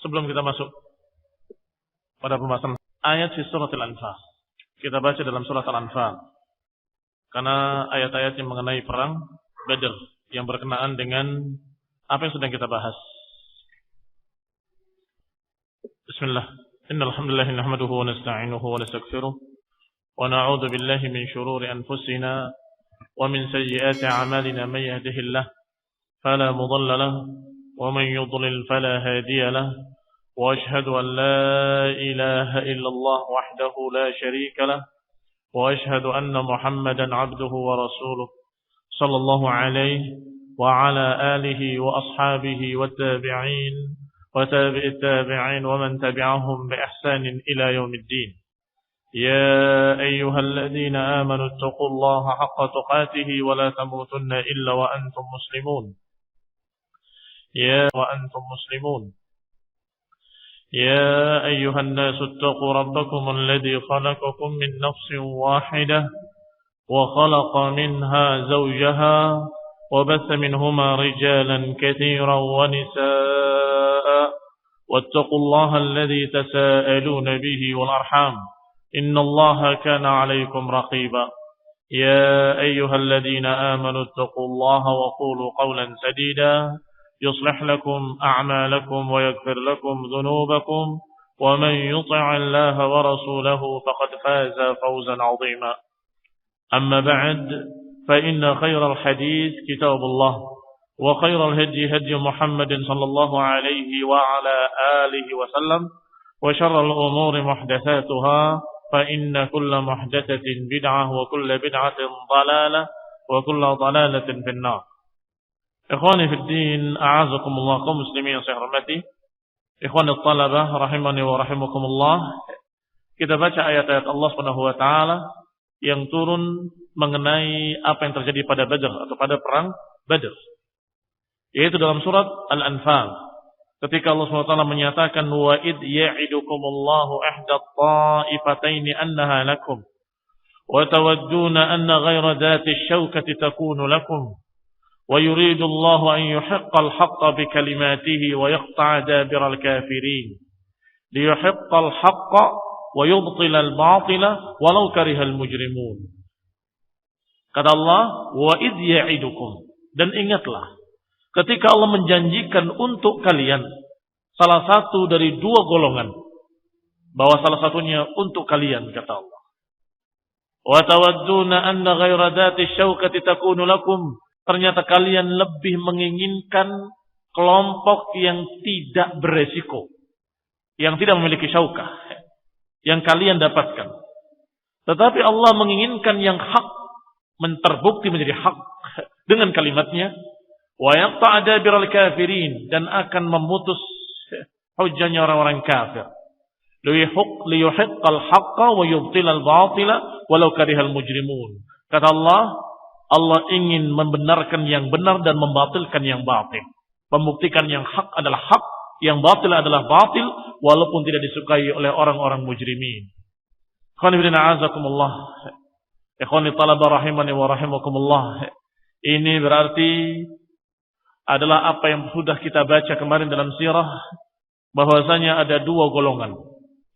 sebelum kita masuk pada pembahasan ayat di surat Al-Anfal. Kita baca dalam surat Al-Anfal. Karena ayat-ayat yang mengenai perang Badr yang berkenaan dengan apa yang sedang kita bahas. Bismillah. Innal hamdalillah nahmaduhu wa nasta'inuhu wa nastaghfiruh wa na'udzu billahi min shururi anfusina wa min sayyiati a'malina may yahdihillahu fala mudilla lahu wa man yudlil fala hadiya lahu wa ashhadu an la ilaha illallah wahdahu la sharika lahu wa ashhadu anna Muhammadan 'abduhu wa rasuluh sallallahu alaihi wa ala alihi wa ashabihi wat tabi'in وتابع التابعين ومن تبعهم بإحسان إلى يوم الدين يا أيها الذين آمنوا اتقوا الله حق تقاته ولا تموتن إلا وأنتم مسلمون يا أيها الناس اتقوا ربكم الذي خلقكم من نفس واحدة وخلق منها زوجها وبث منهما رجالا كثيرا ونساء واتقوا الله الذي تساءلون به والأرحام إن الله كان عليكم رقيبا يا أيها الذين آمنوا اتقوا الله وقولوا قولا سديدا يصلح لكم أعمالكم ويغفر لكم ذنوبكم ومن يطع الله ورسوله فقد فاز فوزا عظيما أما بعد فإن خير الحديث كتاب الله وخير الهدي هدي محمد صلى الله عليه وعلى آله وسلم وشر الأمور محدثاتها فإن كل محدثة بدعة وكل بدعة ضلالة وكل ضلالة في النار. إخواني في الدين أعزكم الله قوم مسلمين saya hormati. Ikhwani talabah rahimani wa rahimakumullah. Kita baca ayat-ayat Allah Subhanahu wa taala yang turun mengenai apa yang terjadi pada Badr atau pada perang Badr. Yaitu dalam surat Al-Anfal. Ketika Allah SWT menyatakan wa id ya'idukumullahu ihda ta'ifataini annaha lakum wa tawadduna anna ghayra dhati asy-syawkati takunu lakum wa yuridu Allahu an yuhiqqa al-haqqa bi kalimatihi wa yaqta'a dabira al-kafirin liyuhiqqa al-haqqa wa yubtila al-batila walau karihal mujrimun. Kata Allah, wa id ya'idukum, dan ingatlah ketika Allah menjanjikan untuk kalian salah satu dari dua golongan, bahwa salah satunya untuk kalian, kata Allah. Wa tawadduna anna ghayra dhati asy-syawkati takunu lakum, ternyata kalian lebih menginginkan kelompok yang tidak beresiko, yang tidak memiliki syaukah, yang kalian dapatkan. Tetapi Allah menginginkan yang hak terbukti menjadi hak dengan kalimatnya wa yaqta'a dabiral kafirin, dan akan memutus hujjahnya orang-orang kafir. Liyuhiqqal haqqa wa yubtilal batila walau karihal mujrimun. Kata Allah, Allah ingin membenarkan yang benar dan membatilkan yang batil. Membuktikan yang hak adalah hak, yang batil adalah batil, walaupun tidak disukai oleh orang-orang mujrimin. Ikhwani fillah a'azakumullah. Ikhwani talabah rahimani wa rahimakumullah. Ini berarti adalah apa yang sudah kita baca kemarin dalam sirah, bahwasanya ada dua golongan.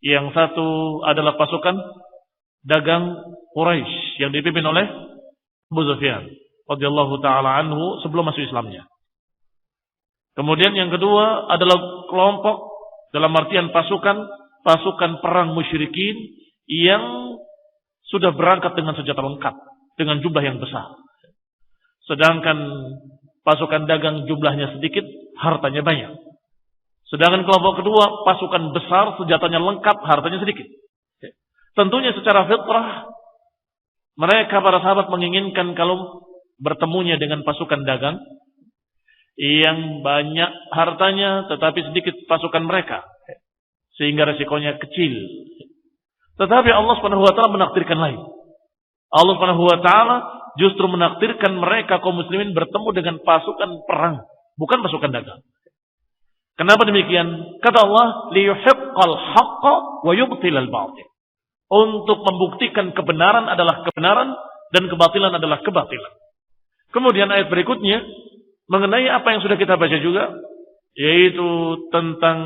Yang satu adalah pasukan dagang Quraisy yang dipimpin oleh Abu Sufyan radhiyallahu taala anhu sebelum masuk Islamnya. Kemudian yang kedua adalah kelompok dalam artian pasukan perang musyrikin yang sudah berangkat dengan senjata lengkap, dengan jumlah yang besar. Sedangkan pasukan dagang jumlahnya sedikit, hartanya banyak. Sedangkan kelompok kedua, pasukan besar, senjatanya lengkap, hartanya sedikit. Tentunya secara fitrah, mereka para sahabat menginginkan kalau bertemunya dengan pasukan dagang yang banyak hartanya tetapi sedikit pasukan mereka, sehingga resikonya kecil. Tetapi Allah Subhanahu wa taala menakdirkan lain. Allah Subhanahu wa taala justru menakdirkan mereka kaum muslimin bertemu dengan pasukan perang, bukan pasukan dagang. Kenapa demikian? Kata Allah, liyuhiqqal haqqa wa yubtilal batil. Untuk membuktikan kebenaran adalah kebenaran dan kebatilan adalah kebatilan. Kemudian ayat berikutnya mengenai apa yang sudah kita baca juga, yaitu tentang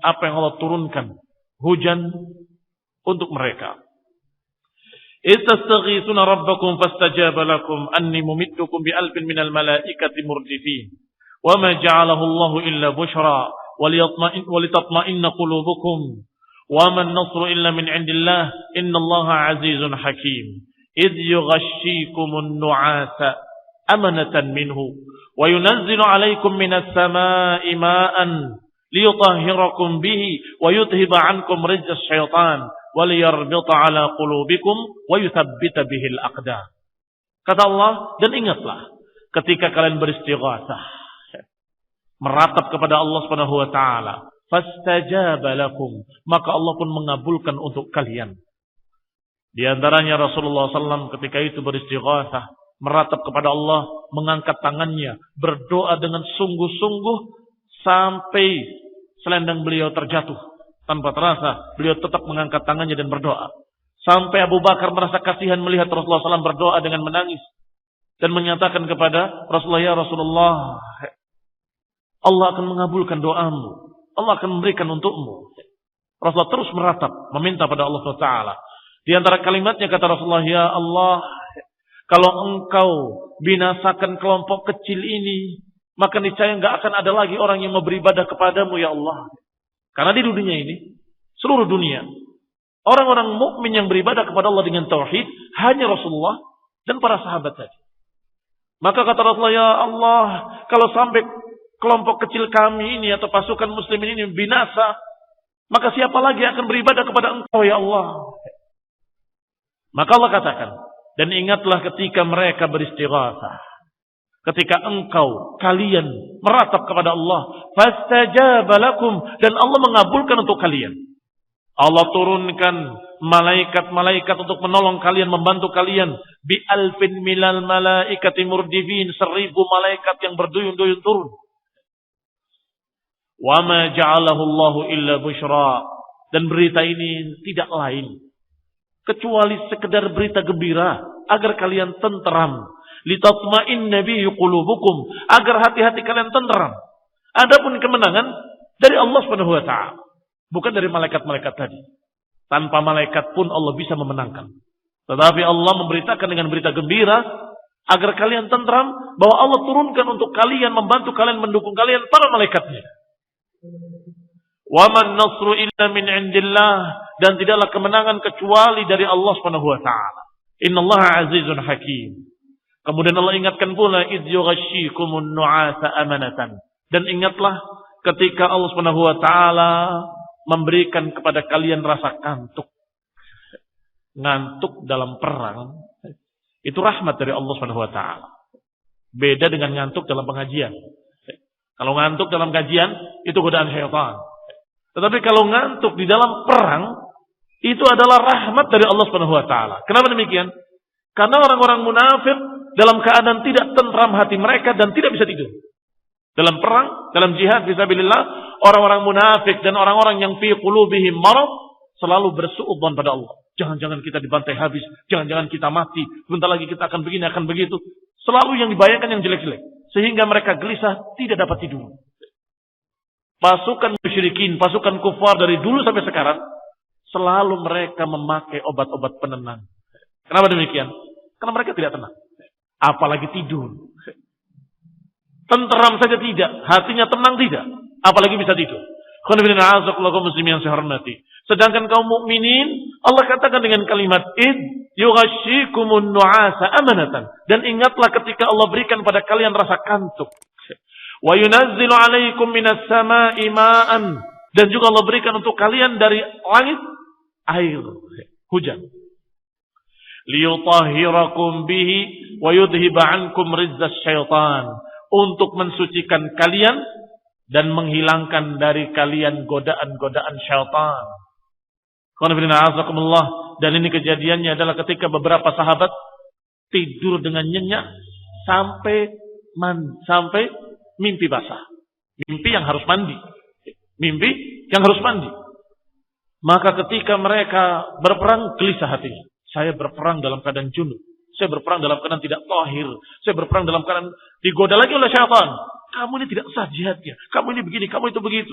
apa yang Allah turunkan, hujan untuk mereka. Istastaghithuna rabbakum fastajaba lakum anni mumiddukum bi alfin minal malaikati murdifin. Wa ma ja'alahu Allahu illa bushra walitatma'inna qulubukum. Wa man nasru illa min 'indillah innallaha 'azizun hakim. Idh yughashshikumun nu'asa amanatan minhu wa yunazzilu 'alaykum minas samaa'i ma'an liyutahhirakum bihi wa yudhhiba 'ankum rijzas syaitan waliyarbita ala qulubikum wa yuthabbita bihil aqdam. Kata Allah, dan ingatlah ketika kalian beristighatsah, meratap kepada Allah Subhanahu wa taala, fastajaba lakum, maka Allah pun mengabulkan untuk kalian. Di antaranya Rasulullah SAW ketika itu beristighatsah, meratap kepada Allah, mengangkat tangannya, berdoa dengan sungguh-sungguh sampai selendang beliau terjatuh. Tanpa terasa, beliau tetap mengangkat tangannya dan berdoa. Sampai Abu Bakar merasa kasihan melihat Rasulullah SAW berdoa dengan menangis. Dan menyatakan kepada Rasulullah, ya Rasulullah, Allah akan mengabulkan doamu. Allah akan memberikan untukmu. Rasulullah terus meratap, meminta pada Allah SWT. Di antara kalimatnya kata Rasulullah, ya Allah, kalau engkau binasakan kelompok kecil ini, maka niscaya enggak akan ada lagi orang yang mau beribadah kepadamu, ya Allah. Karena di dunia ini, seluruh dunia, orang-orang mukmin yang beribadah kepada Allah dengan tauhid hanya Rasulullah dan para sahabat saja. Maka kata Rasulullah, ya Allah, kalau sampai kelompok kecil kami ini atau pasukan muslimin ini binasa, maka siapa lagi akan beribadah kepada Engkau, ya Allah? Maka Allah katakan, dan ingatlah ketika mereka beristighatsah, ketika kalian meratap kepada Allah, fastajaba lakum, dan Allah mengabulkan untuk kalian. Allah turunkan malaikat-malaikat untuk menolong kalian, membantu kalian. Bi alfin milal malaikati murdifin, 1000 malaikat yang berduyun-duyun turun. Wa ma ja'alahu Allahu illa busyra, dan berita ini tidak lain kecuali sekedar berita gembira agar kalian tenteram. Litatma'inna bihi qulubukum, agar hati-hati kalian tenteram. Adapun kemenangan dari Allah Subhanahu wa taala, bukan dari malaikat-malaikat tadi. Tanpa malaikat pun Allah bisa memenangkan. Tetapi Allah memberitakan dengan berita gembira agar kalian tenteram bahwa Allah turunkan untuk kalian, membantu kalian, mendukung kalian para malaikatnya. Wa man nasru illa min 'indillah, dan tidaklah kemenangan kecuali dari Allah Subhanahu wa taala. Innallaha 'azizun hakim. Kemudian Allah ingatkan pula, idh yughashshikumun nu'asa amanatan. Dan ingatlah ketika Allah Subhanahu wa taala memberikan kepada kalian rasa kantuk. Ngantuk dalam perang itu rahmat dari Allah Subhanahu wa taala. Beda dengan ngantuk dalam pengajian. Kalau ngantuk dalam kajian itu godaan syaitan. Tetapi kalau ngantuk di dalam perang itu adalah rahmat dari Allah Subhanahu wa taala. Kenapa demikian? Karena orang-orang munafik dalam keadaan tidak tentram hati mereka dan tidak bisa tidur. Dalam perang, dalam jihad fisabilillah, orang-orang munafik dan orang-orang yang fi qulubihim marad selalu bersuudzon pada Allah. Jangan-jangan kita dibantai habis, jangan-jangan kita mati, sebentar lagi kita akan begini, akan begitu. Selalu yang dibayangkan yang jelek-jelek, sehingga mereka gelisah, tidak dapat tidur. Pasukan musyrikin, pasukan kufar dari dulu sampai sekarang, selalu mereka memakai obat-obat penenang. Kenapa demikian? Karena mereka tidak tenang. Apalagi tidur. Tenteram saja tidak, hatinya tenang tidak, apalagi bisa tidur. Muslimin yang saya hormati. Sedangkan kaum mukminin, Allah katakan dengan kalimat id yughashshikumun nu'asa amanatan, dan ingatlah ketika Allah berikan pada kalian rasa kantuk. Wa yunazzilu 'alaikum minas samaa'i ma'an, dan juga Allah berikan untuk kalian dari langit air, hujan. Liyutahhirakum bihi wa yudhhiba 'ankum rizzas syaitan, untuk mensucikan kalian dan menghilangkan dari kalian godaan-godaan syaitan. Dan ini kejadiannya adalah ketika beberapa sahabat tidur dengan nyenyak sampai mimpi basah. Mimpi yang harus mandi. Mimpi yang harus mandi. Maka ketika mereka berperang, gelisah hatinya. Saya berperang dalam keadaan junub. Saya berperang dalam keadaan tidak tahir. Saya berperang dalam keadaan digoda lagi oleh syaitan. kamu ini tidak sah jihadnya, kamu ini begini, kamu itu begitu.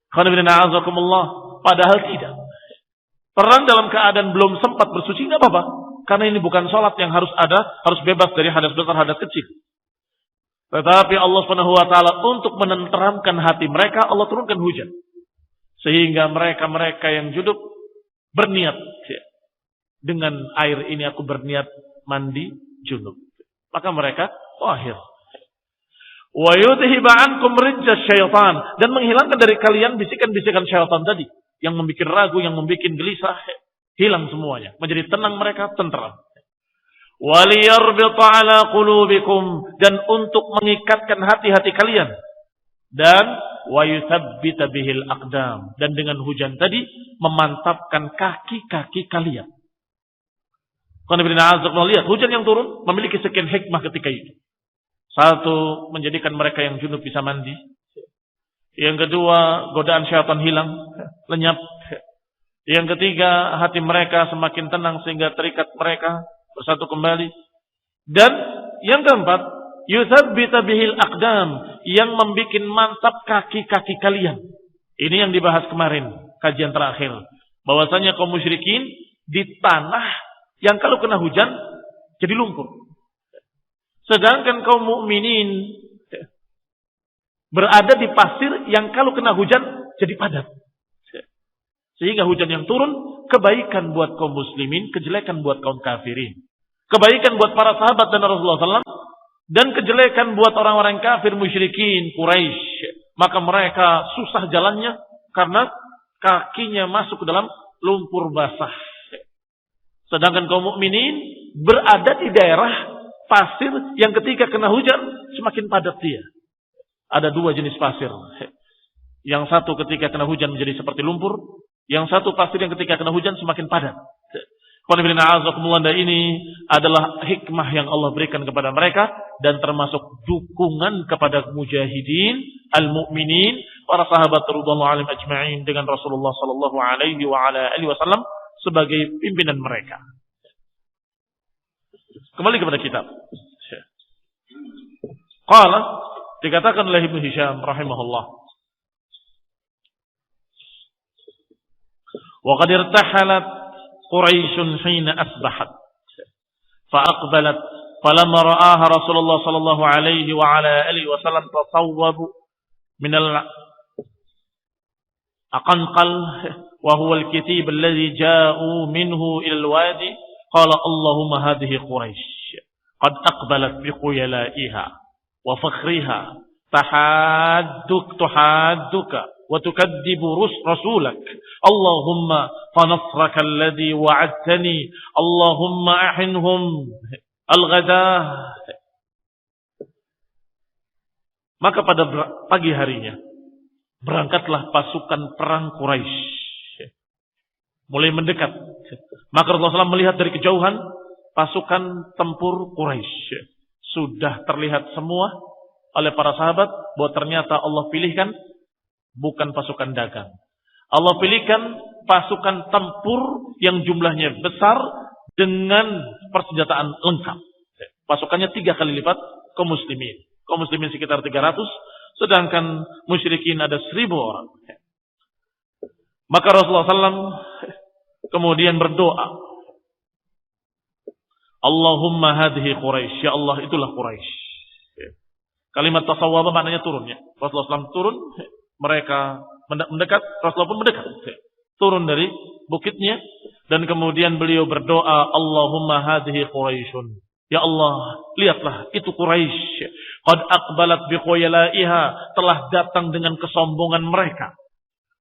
Padahal tidak. Perang dalam keadaan belum sempat bersuci nggak apa-apa, karena ini bukan sholat yang harus bebas dari hadas besar, hadas kecil. Tetapi Allah Subhanahu wa taala untuk menenteramkan hati mereka, Allah turunkan hujan. Sehingga mereka yang junub berniat, dengan air ini aku berniat mandi junub. Maka mereka tahir. Wa yudhiba ankum rijza syaitan, dan menghilangkan dari kalian bisikan-bisikan syaitan tadi yang membuat ragu, yang membuat gelisah, hilang semuanya, menjadi tenang mereka, tenteram. Waliyarbita ala qulubikum, dan untuk mengikatkan hati-hati kalian, dan wa yuthabbita bihil aqdam, dan dengan hujan tadi memantapkan kaki-kaki kalian. Lihat, hujan yang turun memiliki sekian hikmah ketika itu. Satu, menjadikan mereka yang junub bisa mandi. Yang kedua, godaan syaitan hilang, lenyap. Yang ketiga, hati mereka semakin tenang sehingga terikat mereka bersatu kembali. Dan yang keempat, yuthabbita bihil aqdam, yang membuat mantap kaki-kaki kalian. Ini yang dibahas kemarin, kajian terakhir. Bahwasanya kaum musyrikin di tanah yang kalau kena hujan jadi lumpur. Sedangkan kaum mukminin berada di pasir yang kalau kena hujan jadi padat. Sehingga hujan yang turun kebaikan buat kaum muslimin, kejelekan buat kaum kafirin. Kebaikan buat para sahabat dan Rasulullah SAW, dan kejelekan buat orang-orang kafir musyrikin Quraisy. Maka mereka susah jalannya karena kakinya masuk ke dalam lumpur basah. Sedangkan kaum mukminin berada di daerah pasir yang ketika kena hujan semakin padat dia. Ada dua jenis pasir. Yang satu ketika kena hujan menjadi seperti lumpur. Yang satu pasir yang ketika kena hujan semakin padat. Ini adalah hikmah yang Allah berikan kepada mereka. Dan termasuk dukungan kepada mujahidin, al-mu'minin, para sahabat radhiyallahu anhum ajma'in dengan Rasulullah sallallahu alaihi wasallam sebagai pimpinan mereka. Kembali kepada kitab. Qala, dikatakan oleh Ibnu Hisham rahimahullah, wa qad irtahalat Quraisyun hina asbahat fa aqbalat falamma ra'aha Rasulullah sallallahu alaihi wa ala alihi wasallam tasawwabu min al-aqanqal wa huwa al-kitib alladhi ja'u minhu ila al-wadi. Qala Allahumma hadhihi Quraisy qad aqbalat bi khuyalaiha wa fakhriha tuhadduka wa tukadzibu rasulak. Allahumma fanasraka alladhi wa'adtani. Allahumma ahinhum al-ghadah. Maka pada pagi harinya berangkatlah pasukan perang Quraisy. Mulai mendekat. Maka Rasulullah SAW melihat dari kejauhan pasukan tempur Quraisy. Sudah terlihat semua oleh para sahabat bahwa ternyata Allah pilihkan bukan pasukan dagang. Allah pilihkan pasukan tempur yang jumlahnya besar dengan persenjataan lengkap. Pasukannya 3 kali lipat kaum muslimin. Kaum muslimin sekitar 300, sedangkan musyrikin ada 1000 orang. Maka Rasulullah SAW kemudian berdoa, Allahumma hadhihi Quraisy, ya Allah itulah Quraisy. Kalimat tasawwaba maknanya turun ya. Rasulullah SAW turun, mereka mendekat, Rasulullah pun mendekat. Turun dari bukitnya dan kemudian beliau berdoa, Allahumma hadhihi Quraisyun. Ya Allah, lihatlah itu Quraisy. Qad aqbalat biqoyalaiha, telah datang dengan kesombongan mereka.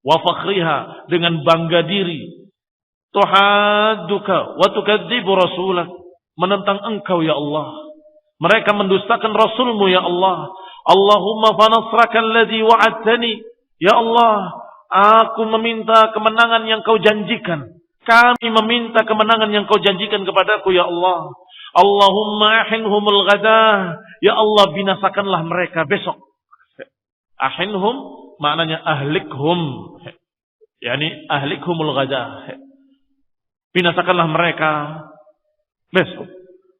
Wa fakhriha, dengan bangga diri. Tuhadduka wa tukadzibu rasulak, menentang engkau ya Allah. Mereka mendustakan Rasulmu ya Allah. Allahumma fanasraka alladhi wa'adtani. Ya Allah, aku meminta kemenangan yang kau janjikan. Kami meminta kemenangan yang kau janjikan kepadaku ya Allah. Allahumma ahinhumul ghadah. Ya Allah, binasakanlah mereka besok. Ahinhum maknanya ahlikhum. Yani ahlikhumul ghadah. Binasakanlah mereka besok.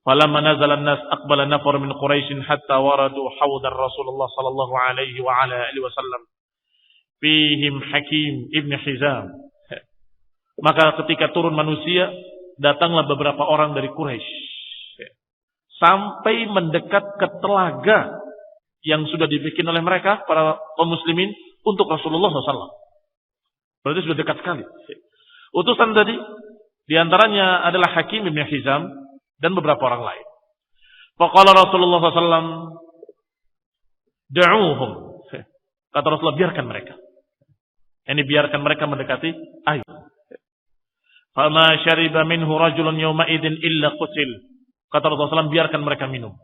Falamma nazala an-nas aqbala nafar min Quraisy hatta waradu hawdar Rasulullah sallallahu alaihi wa ala alihi wasallam. Fihim Hakim ibn Hizam. Maka ketika turun manusia, datanglah beberapa orang dari Quraisy. Sampai mendekat ke telaga yang sudah dibikin oleh mereka, para kaum muslimin, untuk Rasulullah SAW. Berarti sudah dekat sekali. Utusan tadi, diantaranya adalah Hakim ibn Hizam dan beberapa orang lain. Faqala Rasulullah SAW, da'uhum. Kata Rasulullah, biarkan mereka. Ini biarkan mereka mendekati air. Fama syariba minhu rajulun yawma idin illa qutil. Kata Rasulullah SAW, biarkan mereka minum.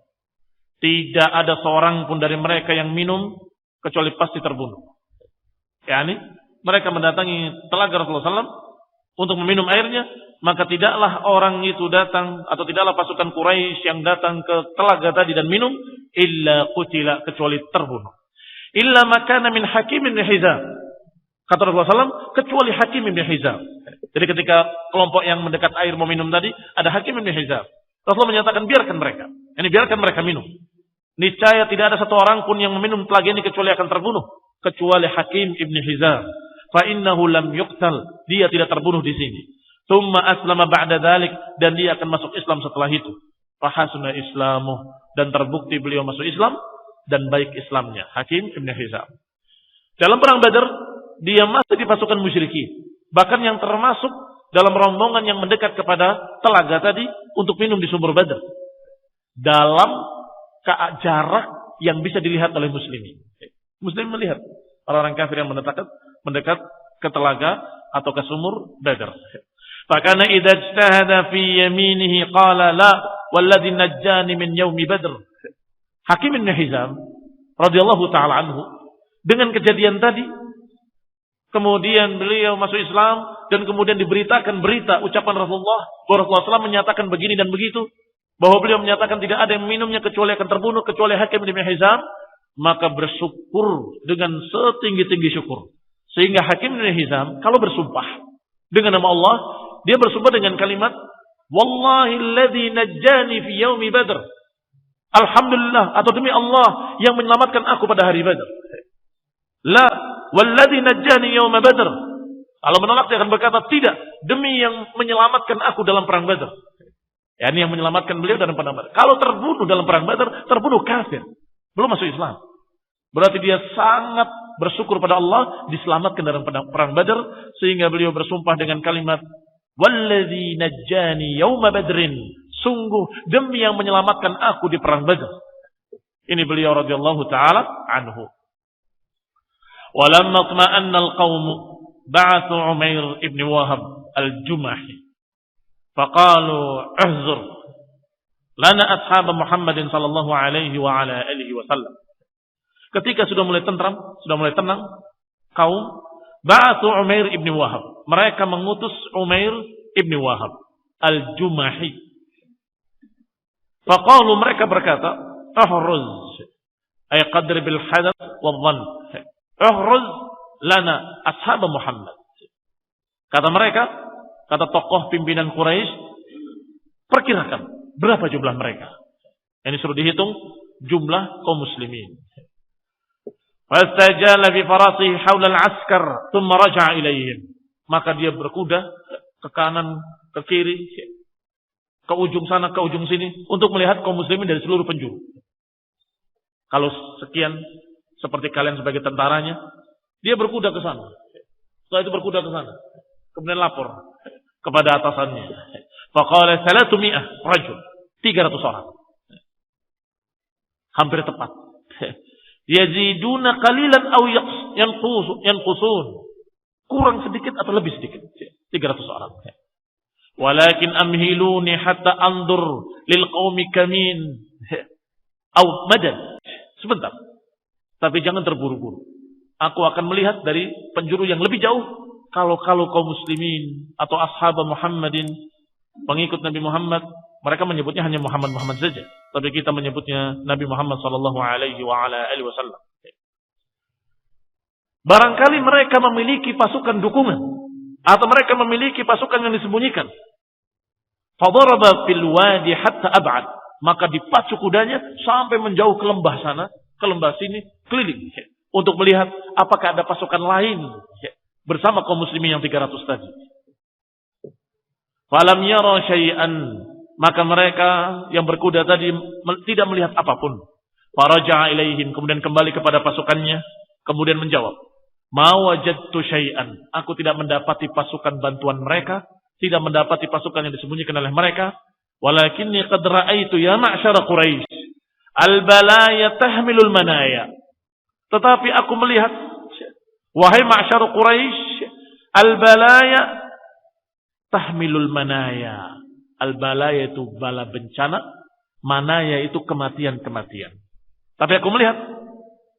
Tidak ada seorang pun dari mereka yang minum kecuali pasti terbunuh. Yani mereka mendatangi telaga Rasulullah SAW untuk meminum airnya, maka tidaklah orang itu datang atau tidaklah pasukan Quraisy yang datang ke telaga tadi dan minum illa qutila, kecuali terbunuh. Illa makana min Hakim bin Hizam. Kata Rasulullah SAW, kecuali Hakim bin Hizam. Jadi ketika kelompok yang mendekat air mau minum tadi, ada Hakim bin Hizam. Rasulullah menyatakan biarkan mereka. Ini biarkan mereka minum. Niscaya tidak ada satu orang pun yang meminum telaga ini kecuali akan terbunuh, kecuali Hakim ibn Hizam. Fa innahu lam yuqtal, dia tidak terbunuh di sini. Tsumma aslama ba'da dzalik, dan dia akan masuk Islam setelah itu. Fa hasuna islamuh, dan terbukti beliau masuk Islam dan baik Islamnya. Hakim ibn Hizam. Dalam perang Badar, dia masih di pasukan musyrikin. Bahkan yang termasuk dalam rombongan yang mendekat kepada telaga tadi untuk minum di sumur Badar. Dalam jarak yang bisa dilihat oleh muslimin. Muslim melihat orang-orang kafir yang mendekat ke telaga atau ke sumur Badar. Fakana idza ijtahada fi yaminihi qala la walladhi najjani min yaumi Badr. Hakim bin Hizam radhiyallahu taala anhu, dengan kejadian tadi kemudian beliau masuk Islam dan kemudian diberitakan berita ucapan Rasulullah bahwa Rasulullah SAW menyatakan begini dan begitu, bahwa beliau menyatakan tidak ada yang minumnya kecuali akan terbunuh kecuali Hakim bin Hizam, maka bersyukur dengan setinggi-tinggi syukur. Sehingga Hakim bin Hizam kalau bersumpah dengan nama Allah, dia bersumpah dengan kalimat wallahi alladzi najjani fi yaumi Badr. Alhamdulillah, atau demi Allah yang menyelamatkan aku pada hari Badar. La walladzi najjani yauma Badr. Kalau menolak dia akan berkata tidak, demi yang menyelamatkan aku dalam perang Badar. Yani yang menyelamatkan beliau dalam perang Badar. Kalau terbunuh dalam perang Badar, terbunuh kafir, belum masuk Islam. Berarti dia sangat bersyukur pada Allah diselamatkan dalam perang Badar, sehingga beliau bersumpah dengan kalimat walladzi najjani yauma Badrin. Sungguh demi yang menyelamatkan aku di perang Badar. Ini beliau radhiyallahu taala anhu. Walamma tma'anna al-qaum ba'athu Umair ibn Wahab al-Jumahi. Faqalu ihzur lana ashab Muhammadin sallallahu alaihi wa ala alihi wasallam. Ketika sudah mulai tentram, sudah mulai tenang, kaum ba'athu Umair ibn Wahab. Mereka mengutus Umair ibn Wahab al-Jumahi. Faqalu, mereka berkata, "Uhruz ay qadri bil hadath wal dhann. Uhruz lana ashab Muhammad." Kata mereka, kata tokoh pimpinan Quraisy, perkirakan berapa jumlah mereka. Ini suruh dihitung jumlah kaum muslimin. Fastajala bi farasihi haula al-askar, thumma raja'a ilaihim. Maka dia berkuda ke kanan, ke kiri, ke ujung sana, ke ujung sini, untuk melihat kaum muslimin dari seluruh penjuru. Kalau sekian, seperti kalian sebagai tentaranya, dia berkuda ke sana. Setelah itu berkuda ke sana. Kemudian lapor kepada atasannya. Faqala 300 rajul. 300 orang. Hampir tepat. Yaziduna qalilan aw yanqusun. Kurang sedikit atau lebih sedikit. 300 orang. Walakin amhiluni hatta andur lil qaumi kamin aw madad. Sebentar. Tapi jangan terburu-buru. Aku akan melihat dari penjuru yang lebih jauh. Kalau kaum muslimin atau ashab Muhammadin, pengikut Nabi Muhammad, mereka menyebutnya hanya Muhammad saja. Tapi kita menyebutnya Nabi Muhammad sallallahu alaihi wa ala alihi wasallam. Barangkali mereka memiliki pasukan dukungan, atau mereka memiliki pasukan yang disembunyikan. Fadaraba fil wadi hatta ab'ad. Maka dipacu kudanya sampai menjauh ke lembah sana, ke lembah sini, keliling. Untuk melihat apakah ada pasukan lain bersama kaum muslimin yang 300 tadi. Falam yara syai'an. Maka mereka yang berkuda tadi tidak melihat apapun. Faraja'a ilaihim. Kemudian kembali kepada pasukannya. Kemudian menjawab. Ma wajadtu syai'an. Aku tidak mendapati pasukan bantuan mereka. Tidak mendapati pasukan yang disembunyikan oleh mereka. Walakinni qad ra'aitu ya ma'syara Quraisy. Al-balaya tahmilul manaya. Tetapi aku melihat. Wahai ma'syara Quraisy. Al-balaya tahmilul manaya. Al-balaya itu bala bencana. Manaya itu kematian-kematian. Tapi aku melihat.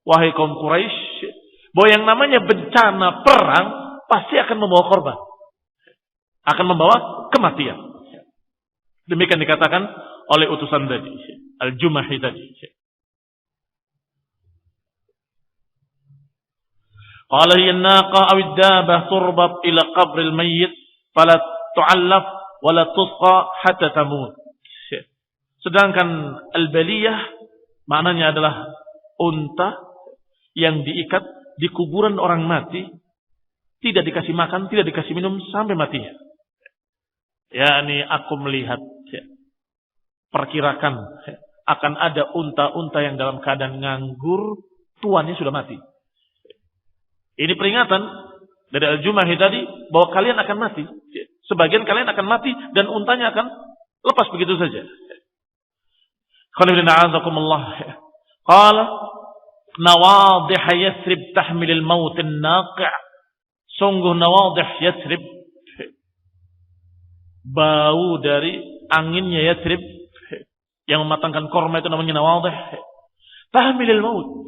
Wahai kaum Quraisy. Bahwa yang namanya bencana perang. Pasti akan membawa korban. Akan membawa kematian. Demikian dikatakan oleh utusan tadi. Al-Jumahi tadi. Qala hiya an-naqa aw ad-dabah turbat ila qabr al-mayyit fala tu'allaf wa la tusqa hatta tamut. Sedangkan al-baliyah maknanya adalah unta yang diikat di kuburan orang mati, tidak dikasih makan, tidak dikasih minum sampai matinya. Yakni aku melihat, perkirakan akan ada unta-unta yang dalam keadaan nganggur, tuannya sudah mati. Ini peringatan dari Al-Jumahi tadi bahwa kalian akan mati. Sebagian kalian akan mati dan untanya akan lepas begitu saja. Qala nawadih Yathrib tahmilil maut an-naqi'. Sungguh nawadih Yathrib, bau dari anginnya Yathrib yang mematangkan korma itu namanya nawadih. Tahmilil maut,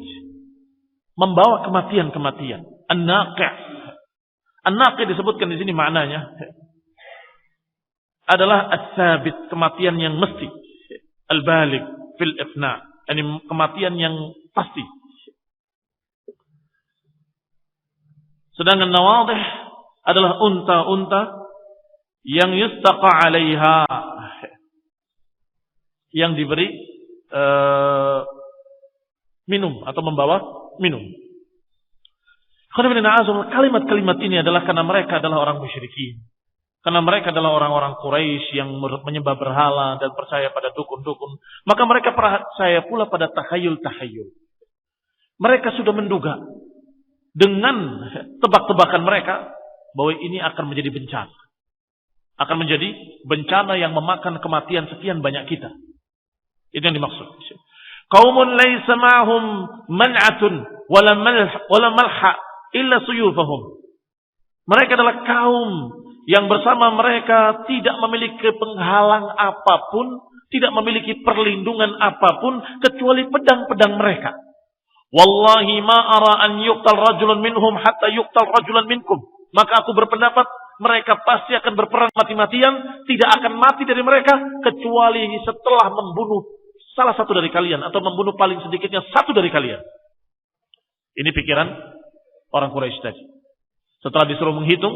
membawa kematian-kematian. An-naqi'. An-naqi' disebutkan di sini maknanya adalah as-sabit, kematian yang mesti. Al-baligh fil ifna, yani kematian yang pasti. Sedangkan nawadih adalah unta-unta yang yustaqa 'alaiha, yang diberi minum atau membawa minum. Kalimat-kalimat ini adalah karena mereka adalah orang musyrikin. Karena mereka adalah orang-orang Quraisy yang menyembah berhala dan percaya pada dukun-dukun. Maka mereka percaya pula pada takhayul-takhayul. Mereka sudah menduga dengan tebak-tebakan mereka bahwa ini akan menjadi bencana. Akan menjadi bencana yang memakan kematian sekian banyak kita. Itu yang dimaksud. Qaumun laysa ma'hum man'atun wala malha illa suyufahum. Mereka adalah kaum yang bersama mereka tidak memiliki penghalang apapun, tidak memiliki perlindungan apapun kecuali pedang-pedang mereka. Wallahi ma ara an yuqtal rajulun minhum hatta yuqtal rajulan minkum. Maka aku berpendapat mereka pasti akan berperang mati-matian, tidak akan mati dari mereka kecuali setelah membunuh salah satu dari kalian atau membunuh paling sedikitnya satu dari kalian. Ini pikiran orang Quraisy tadi. Setelah disuruh menghitung,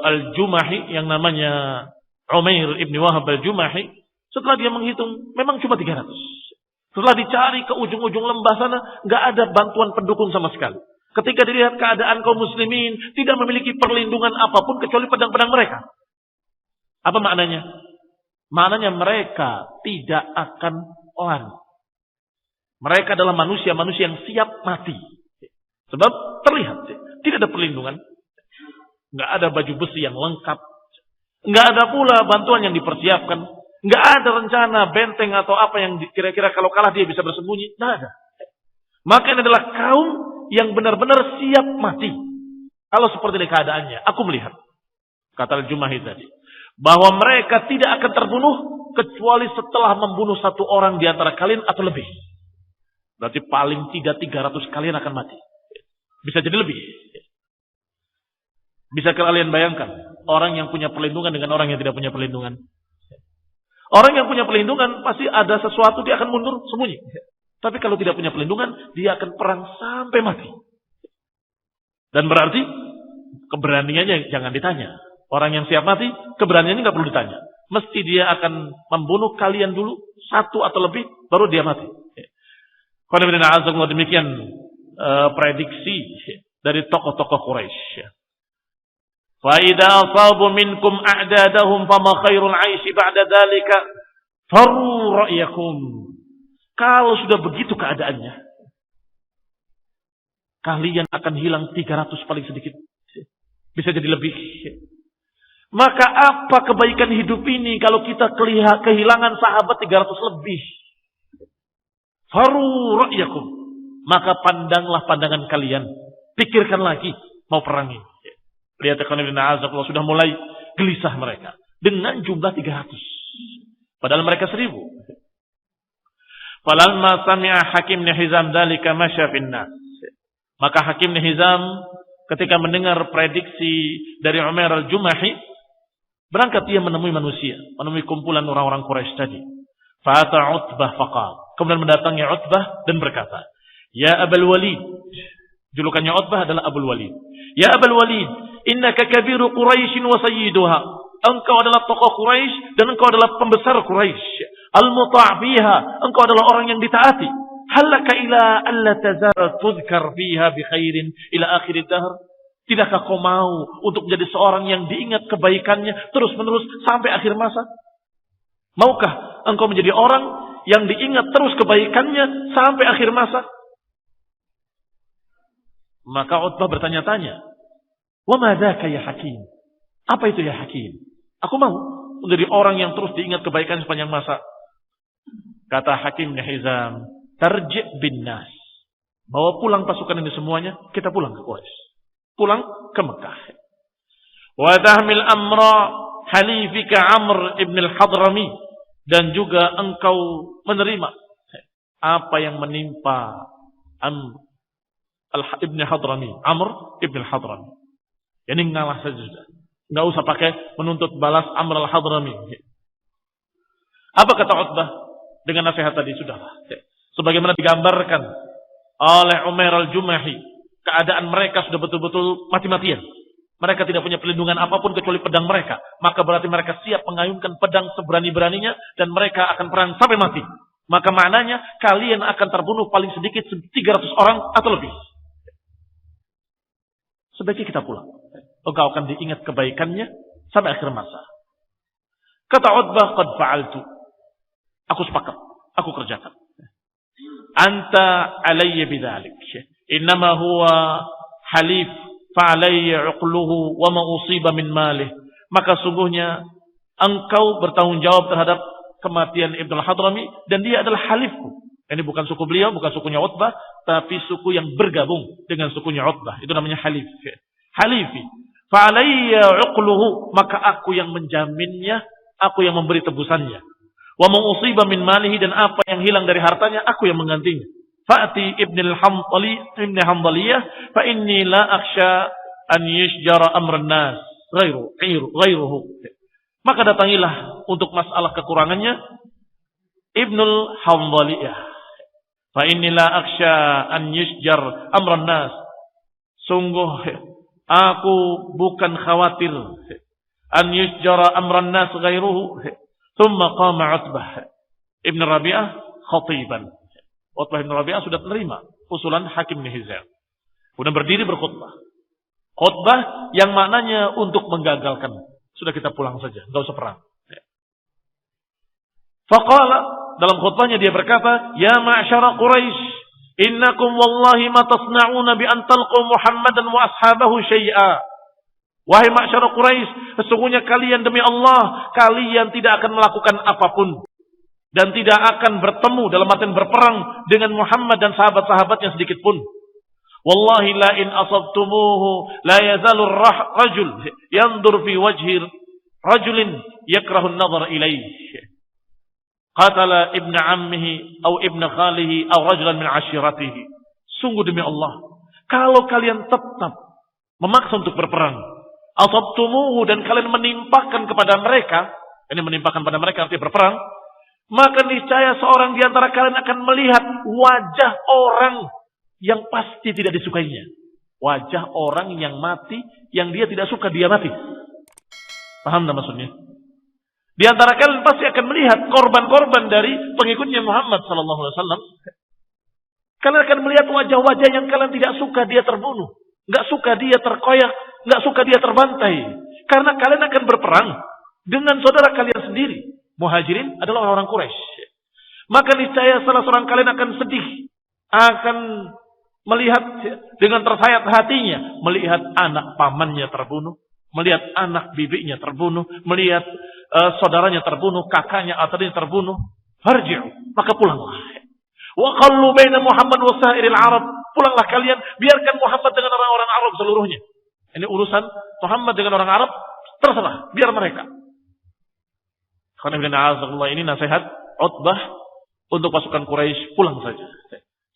Al-Jumahi yang namanya Umair ibn Wahab Al-Jumahi, setelah dia menghitung memang cuma 300. Setelah dicari ke ujung-ujung lembah sana, nggak ada bantuan pendukung sama sekali. Ketika dilihat keadaan kaum muslimin tidak memiliki perlindungan apapun kecuali pedang-pedang mereka. Apa maknanya? Maknanya mereka tidak akan lari. Mereka adalah manusia-manusia yang siap mati. Sebab terlihat tidak ada perlindungan. Nggak ada baju besi yang lengkap. Nggak ada pula bantuan yang dipersiapkan. Nggak ada rencana benteng atau apa yang kira-kira kalau kalah dia bisa bersembunyi. Nggak ada. Maka ini adalah kaum yang benar-benar siap mati. Kalau seperti ini keadaannya, aku melihat, kata Al-Jumahi tadi, bahwa mereka tidak akan terbunuh kecuali setelah membunuh satu orang di antara kalian atau lebih. Berarti paling tidak 300 kalian akan mati. Bisa jadi lebih. Bisa kalian bayangkan orang yang punya perlindungan dengan orang yang tidak punya perlindungan. Orang yang punya perlindungan pasti ada sesuatu dia akan mundur sembunyi. Tapi kalau tidak punya perlindungan dia akan perang sampai mati. Dan berarti keberaniannya jangan ditanya. Orang yang siap mati, keberaniannya nggak perlu ditanya. Mesti dia akan membunuh kalian dulu, satu atau lebih, baru dia mati. Demikian prediksi dari tokoh-tokoh Quraisy. Fa idza asabu minkum a'dadahum fama khairul 'aishi ba'da dzalika faru ra'yakum. Kalau sudah begitu keadaannya, kalian akan hilang 300 paling sedikit. Bisa jadi lebih. Maka apa kebaikan hidup ini kalau kita kehilangan sahabat 300 lebih? Faru ra'yakum. Maka pandanglah pandangan kalian. Pikirkan lagi mau perangi. Lihat Allah sudah mulai gelisah mereka dengan jumlah 300. Padahal mereka 1000. Falamma sami'a Hakim bin Hizam dzalika masya fin nas. Maka Hakim bin Hizam ketika mendengar prediksi dari Umair al-Jumahi, berangkat dia menemui manusia, menemui kumpulan orang-orang Quraisy tadi. Fa'ata Utbah faqal. Kemudian mendatangi Utbah dan berkata, "Ya Abul Walid." Julukannya Utbah adalah Abul Walid. "Ya Abul Walid, innaka kabiru Quraisy wa sayyiduha." Engkau adalah tokoh Quraisy dan engkau adalah pembesar Quraisy. Al-muta' fiha, engkau adalah orang yang ditaati. Halaka ila alla tazal tudhkar fiha bi khairin ila akhir dahr. Tidakkah kau mau untuk menjadi seorang yang diingat kebaikannya terus-menerus sampai akhir masa? Maukah engkau menjadi orang yang diingat terus kebaikannya sampai akhir masa? Maka Utbah bertanya-tanya, "Wa ma dzaka ya Hakim?" Apa itu ya Hakim? Aku mau menjadi orang yang terus diingat kebaikan sepanjang masa. Kata Hakim bin Hizam, "Tarji' bin nas." Bawa pulang pasukan ini semuanya, kita pulang ke Quraisy. Pulang ke Mekah. Wa tahmil amra halifika Amr ibn al-Hadrami. Dan juga engkau menerima apa yang menimpa Amr ibn Hadrami. Amr ibn al-Hadrami. Ini ngalah saja sudah. Nggak usah pakai menuntut balas Amr al-Hadrami. Apa kata Utbah? Dengan nasihat tadi sudahlah. Sebagaimana digambarkan oleh Umair al-Jumahi. Keadaan mereka sudah betul-betul mati-matian. Mereka tidak punya perlindungan apapun kecuali pedang mereka. Maka berarti mereka siap mengayunkan pedang seberani-beraninya. Dan mereka akan perang sampai mati. Maka maknanya kalian akan terbunuh paling sedikit 300 orang atau lebih. Sebaiknya kita pulang. Engkau akan diingat kebaikannya sampai akhir masa. Kata Utbah, "Qad fa'altu." Aku sepakat. Aku kerjakan. "Anta alayya bidzalik. Innama huwa halif fa'alayya 'uqluhu wa ma usiba min malih." Maka sungguhnya engkau bertanggung jawab terhadap kematian Ibnu al-Hadrami dan dia adalah halifku. Ini bukan suku beliau, bukan sukunya Utbah, tapi suku yang bergabung dengan sukunya Utbah. Itu namanya halif. Halifi. Fa'alayya 'uqluhu, maka aku yang menjaminnya, aku yang memberi tebusannya. Wa ma usiba min malihi, dan apa yang hilang dari hartanya aku yang menggantinya. Fa'ati ibn Hanbaliyah fa inni la akhsha an yashjara amran nas ghairuhu. Maka datangilah untuk masalah kekurangannya Ibnul Hanbaliyah. Fa inni la akhsha an yashjar amran nas. Sungguh aku bukan khawatir an yashjara amran nas ghairuhu. Thumma qama Utbah Ibn Rabi'ah khatiban. Utbah bin Rabi'ah sudah menerima usulan Hakim bin Hizam. Kemudian berdiri berkhutbah. Khutbah yang maknanya untuk menggagalkan. Sudah kita pulang saja, enggak usah perang. Faqala, dalam khutbahnya dia berkata, "Ya ma'syara Quraisy, innakum wallahi ma tasna'una bi an talqu Muhammadan wa ashabahu syai'a." Wahai ma'syara Quraisy, sesungguhnya kalian demi Allah, kalian tidak akan melakukan apapun dan tidak akan bertemu dalam artian berperang dengan Muhammad dan sahabat-sahabatnya sedikit pun. Wallahi la in asabtumuhu la yazalu rajul yandur fi wajhi rajulin yakrahu an-nazar ilayhi. Qatala ibn ammihi atau ibn khalihi atau rajulan min ashiratihi. Sungguh demi Allah, kalau kalian tetap memaksa untuk berperang, asabtumuhu, dan kalian menimpakan kepada mereka, ini menimpakan pada mereka artinya berperang, maka niscaya seorang di antara kalian akan melihat wajah orang yang pasti tidak disukainya. Wajah orang yang mati, yang dia tidak suka dia mati. Paham tak maksudnya? Di antara kalian pasti akan melihat korban-korban dari pengikutnya Muhammad sallallahu alaihi wasallam. Kalian akan melihat wajah-wajah yang kalian tidak suka dia terbunuh, enggak suka dia terkoyak, enggak suka dia terbantai. Karena kalian akan berperang dengan saudara kalian sendiri. Muhajirin adalah orang-orang Quraisy. Maka niscaya salah seorang kalian akan sedih, akan melihat dengan tersayat hatinya, melihat anak pamannya terbunuh, melihat anak bibinya terbunuh, melihat saudaranya terbunuh, kakaknya atau adiknya terbunuh. Farji'u, maka pulanglah. Wa qallu baina Muhammad wa sa'iril Arab. Pulanglah kalian, biarkan Muhammad dengan orang-orang Arab seluruhnya. Ini urusan Muhammad dengan orang Arab, terserah, biar mereka. Ini nasihat Utbah untuk pasukan Quraisy, pulang saja.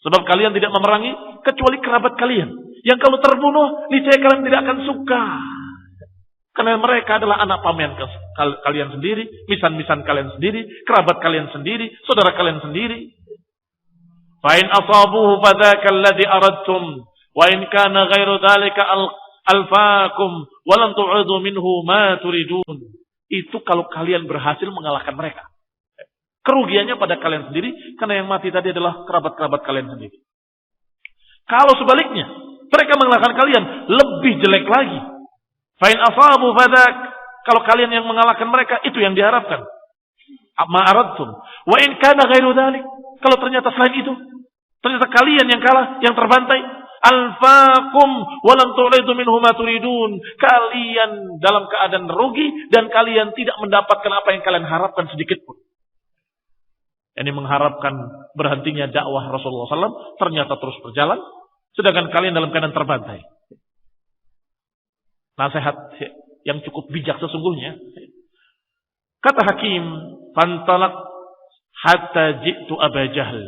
Sebab kalian tidak memerangi kecuali kerabat kalian. Yang kalau terbunuh, niscaya kalian tidak akan suka. Karena mereka adalah anak paman kalian sendiri, misan-misan kalian sendiri, kerabat kalian sendiri, saudara kalian sendiri. Fa in asabuhu fadzaka alladhi aradtum wa in kana ghairu dzalika alfaakum wa lam tu'udu minhu ma turidun. Itu kalau kalian berhasil mengalahkan mereka. Kerugiannya pada kalian sendiri karena yang mati tadi adalah kerabat-kerabat kalian sendiri. Kalau sebaliknya, mereka mengalahkan kalian, lebih jelek lagi. Fa in asabu fadak, kalau kalian yang mengalahkan mereka, itu yang diharapkan. Ma'aradtum. Wa in kana ghairu dzalik, kalau ternyata selain itu, ternyata kalian yang kalah, yang terbantai, alfaakum wa lam tu'ridu minhu ma turidun. Kalian dalam keadaan rugi dan kalian tidak mendapatkan apa yang kalian harapkan sedikit pun. Ini mengharapkan berhentinya dakwah Rasulullah SAW, ternyata terus berjalan, sedangkan kalian dalam keadaan terbantai. Nasihat yang cukup bijak sesungguhnya. Kata Hakim, "Fantalaq hatta ji'tu Aba Jahal."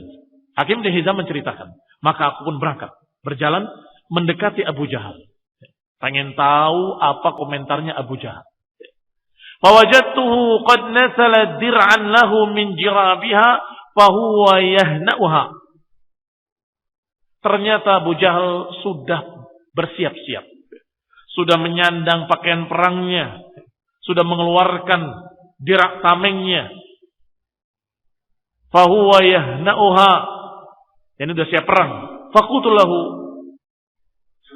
Hakim bin Hizam menceritakan, maka aku pun berangkat, berjalan mendekati Abu Jahal. Pengen tahu apa komentarnya Abu Jahal. Fawajadtuhu qad nasala dir'an lahu min jirabiha fahuwa yahna'uha. Ternyata Abu Jahal sudah bersiap-siap. Sudah menyandang pakaian perangnya. Sudah mengeluarkan dirak tamengnya. Fahuwa yahna'uha. Ini sudah siap perang. Faqultu lahu,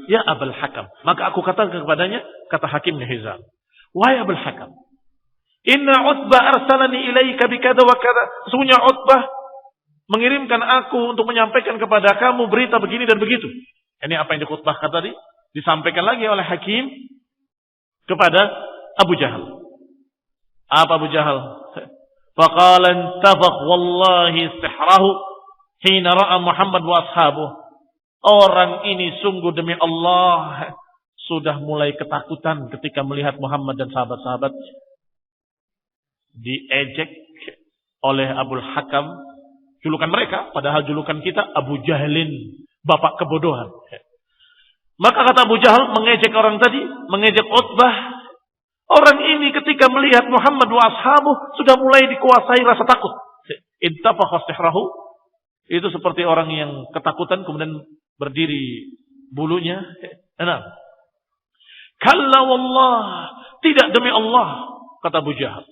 ya Abul Hakam. Maka aku katakan kepadanya, kata Hakim bin Hizam, wahai Abul Hakam, inna Utbah arsalani ilaika bikada wa kada. Sesungguhnya Utbah mengirimkan aku untuk menyampaikan kepada kamu berita begini dan begitu. Ini apa yang dikhutbahkan tadi disampaikan lagi oleh Hakim kepada Abu Jahal. Apa Abu Jahal? Faqala intafaq wallahi sihrahu hina ra'a Muhammad wa ashabuh. Orang ini sungguh demi Allah sudah mulai ketakutan ketika melihat Muhammad dan sahabat-sahabatnya. Diejek oleh Abul Hakam, julukan mereka, padahal julukan kita Abu Jahlin, bapak kebodohan. Maka kata Abu Jahal mengejek orang tadi, mengejek Utbah. Orang ini ketika melihat Muhammad wa ashabuh sudah mulai dikuasai rasa takut. Intafakha sihrahu, itu seperti orang yang ketakutan kemudian berdiri bulunya. Nah, kalla wallah, tidak demi Allah, kata Abu Jahal.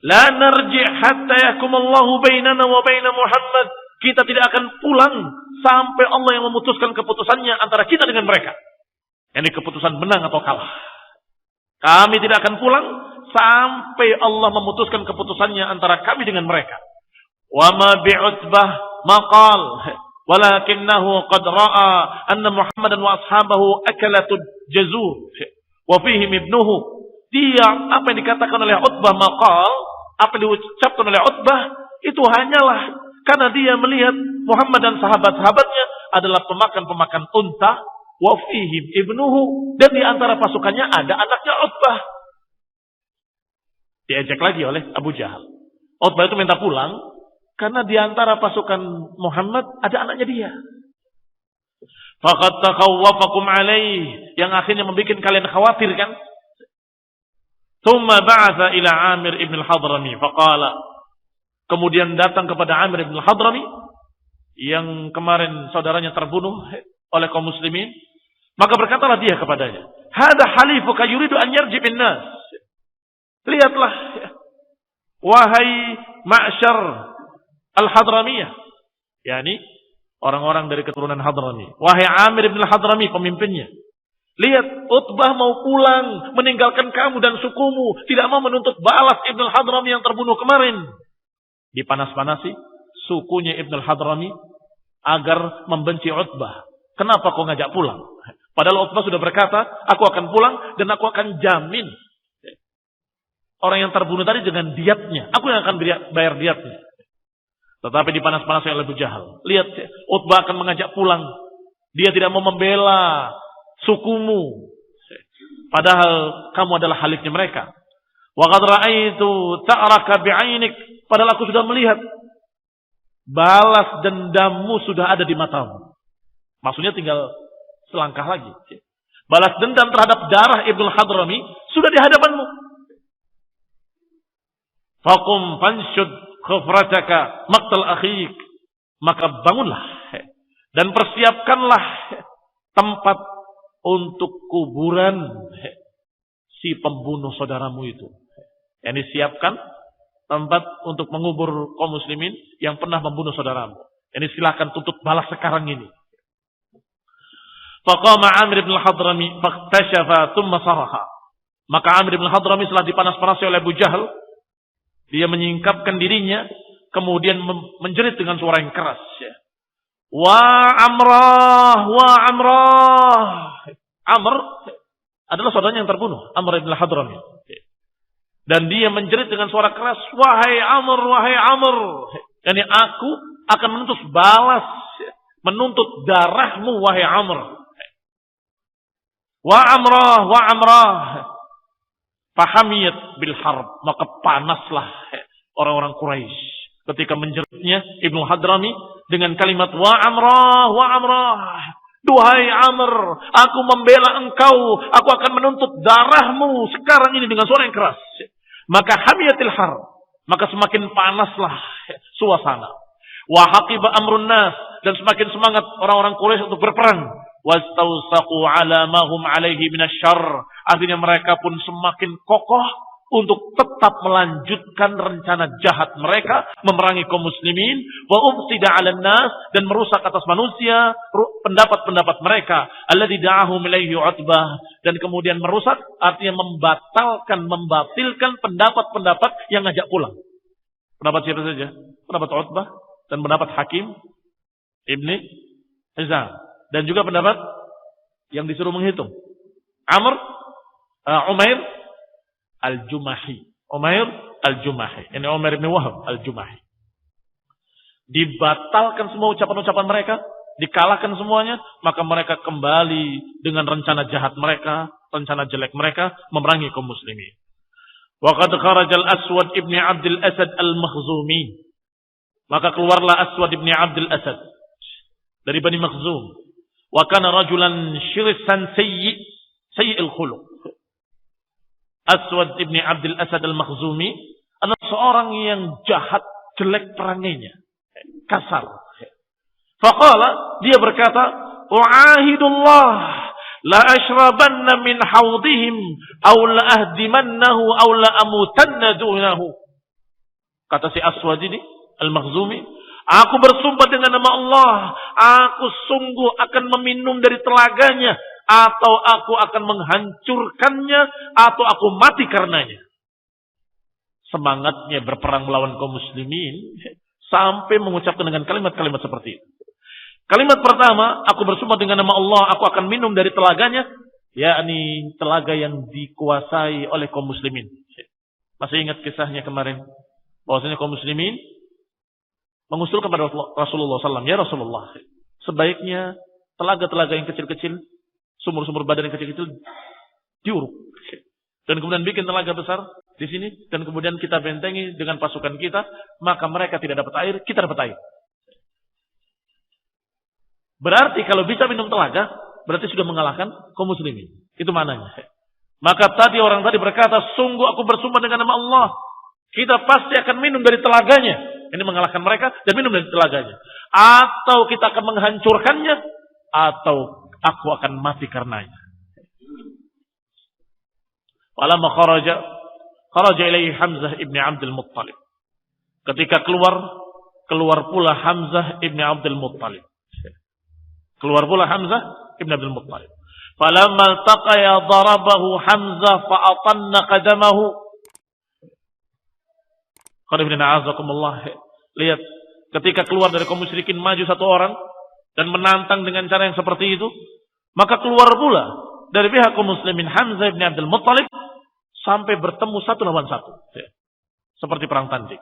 La narji' hatta yahkumallahu bainana wa baina Muhammad. Kita tidak akan pulang sampai Allah yang memutuskan keputusannya antara kita dengan mereka. Ini keputusan menang atau kalah. Kami tidak akan pulang sampai Allah memutuskan keputusannya antara kami dengan mereka. Wa ma bi'utbah maqal walakinnahu qad ra'a anna Muhammadan wa ashabahu akalatud jazur wa fihim ibnuhu. Dia, apa yang dikatakan oleh Utbah maqal, apa yang diucapkan oleh Utbah, itu hanyalah karena dia melihat Muhammad dan sahabat-sahabatnya adalah pemakan-pemakan unta, wa fihim ibnuhu, dan di antara pasukannya ada anaknya Utbah. Diajak lagi oleh Abu Jahal. Utbah itu minta pulang karena di antara pasukan Muhammad ada anaknya dia. Faqad takhawwafakum alaih, yang akhirnya membuat kalian khawatir kan? Thumma ba'atha ila Amir ibn al-Hadrami faqala. Kemudian datang kepada Amir ibn al-Hadrami yang kemarin saudaranya terbunuh oleh kaum muslimin. Maka berkatalah dia kepadanya, "Hada halifuka yuridu an yarji bin nas." Lihatlah, wahai ma'syar al-Hadramiyah, yakni orang-orang dari keturunan Hadrami. Wahai Amir bin Hadrami, pemimpinnya. Lihat, Utbah mau pulang, meninggalkan kamu dan sukumu, tidak mau menuntut balas Ibn al-Hadrami yang terbunuh kemarin. Dipanas-panasi sukunya Ibn al-Hadrami agar membenci Utbah. Kenapa kau ngajak pulang? Padahal Utbah sudah berkata, aku akan pulang dan aku akan jamin orang yang terbunuh tadi dengan diatnya. Aku yang akan bayar diatnya. Tetapi dipanas-panasi oleh Abu Jahal. Lihat, Utbah akan mengajak pulang. Dia tidak mau membela sukumu. Padahal kamu adalah haliknya mereka. Wa qad ra'aitu ta'raka bi'ainik. Padahal aku sudah melihat balas dendammu sudah ada di matamu. Maksudnya tinggal selangkah lagi. Balas dendam terhadap darah Ibnu Hadrami sudah di hadapanmu. Faqum fanshud khufrataka maqtal akhik. Maka bangunlah dan persiapkanlah tempat untuk kuburan si pembunuh saudaramu itu. Yang disiapkan tempat untuk mengubur kaum muslimin yang pernah membunuh saudaramu. Ini silakan tuntut balas sekarang ini. Faqama Amir bin al-Hadrami faktashafa thumma saraha. Maka Amir bin al-Hadrami setelah dipanas-panasi oleh Abu Jahal, dia menyingkapkan dirinya, kemudian menjerit dengan suara yang keras. Wa Amrah, wa Amrah. Amr adalah saudaranya yang terbunuh, Amr bin al-Hadrami. Dan dia menjerit dengan suara keras, wahai Amr, wahai Amr. Yani aku akan menuntut balas, menuntut darahmu, wahai Amr. Wa Amrah, wa Amrah. Fahamiyat bil harb. Maka panaslah orang-orang Quraisy ketika menjeritnya Ibnu Hadrami dengan kalimat wa Amrah, wa Amrah. Duhai Amr, aku membela engkau, aku akan menuntut darahmu sekarang ini dengan suara yang keras. Maka hamiyatil harb. Maka semakin panaslah suasana. Wa haqiba amrun nas. Dan semakin semangat orang-orang Quraisy untuk berperang. Wastawsaqu ala ma hum alaihi minasyarr. Artinya mereka pun semakin kokoh untuk tetap melanjutkan rencana jahat mereka memerangi kaum muslimin wa ufsida 'alan nas, dan merusak atas manusia pendapat-pendapat mereka alladzi da'ahum ilaihi Utbah, dan kemudian merusak artinya membatalkan pendapat-pendapat yang ngajak pulang. Pendapat siapa saja? Pendapat Utbah dan pendapat Hakim Ibni Hizam, dan juga pendapat yang disuruh menghitung Umair Al-Jumahi. Umair Al-Jumahi. Ini Umair bin Wahab Al-Jumahi. Dibatalkan semua ucapan-ucapan mereka, dikalahkan semuanya, maka mereka kembali dengan rencana jahat mereka, rencana jelek mereka memerangi kaum muslimin. Wa qad kharajal Aswad ibni Abdul Asad Al-Makhzumi. Maka keluarlah Aswad ibni Abdul Asad dari Bani Makhzum. Wa kana rajulan syirsan sayyi'il khuluq. Aswad ibni Abdul Asad Al-Makhzumi adalah seorang yang jahat, jelek perangainya, kasar. Faqala, dia berkata, "U'ahidullah la ashrabanna min hawdihim aw la ahdimannahu aw la amutanna dunahu." Kata si Aswad ini Al-Makhzumi, aku bersumpah dengan nama Allah, aku sungguh akan meminum dari telaganya, atau aku akan menghancurkannya, atau aku mati karenanya. Semangatnya berperang melawan kaum muslimin sampai mengucapkan dengan kalimat-kalimat seperti itu. Kalimat pertama, aku bersumpah dengan nama Allah, aku akan minum dari telaganya, yakni telaga yang dikuasai oleh kaum muslimin. Masih ingat kisahnya kemarin, bahwasanya kaum muslimin mengusulkan kepada Rasulullah SAW, ya Rasulullah, sebaiknya telaga-telaga yang kecil-kecil, sumur-sumur badan yang kecil-kecil diuruk, dan kemudian bikin telaga besar di sini, dan kemudian kita bentengi dengan pasukan kita, maka mereka tidak dapat air, kita dapat air. Berarti kalau bisa minum telaga, berarti sudah mengalahkan kaum muslimin. Itu maknanya. Maka tadi orang tadi berkata, sungguh aku bersumpah dengan nama Allah, kita pasti akan minum dari telaganya. Ini mengalahkan mereka dan minum dari telaganya. Atau kita akan menghancurkannya, atau aku akan mati karenanya. Falamma kharaja ilaihi Hamzah ibn Abdul Muttalib. Ketika keluar pula Hamzah ibn Abdul Muttalib. Keluar pula Hamzah ibn Abdul Muttalib. Falamma taqaya darabahu Hamzah fa'atanna qadamahu. Lihat, ketika keluar dari kaum musyrikin maju satu orang dan menantang dengan cara yang seperti itu, maka keluar pula dari pihak kaum muslimin Hamzah bin Abdul Muttalib sampai bertemu satu lawan satu. Seperti perang tanding.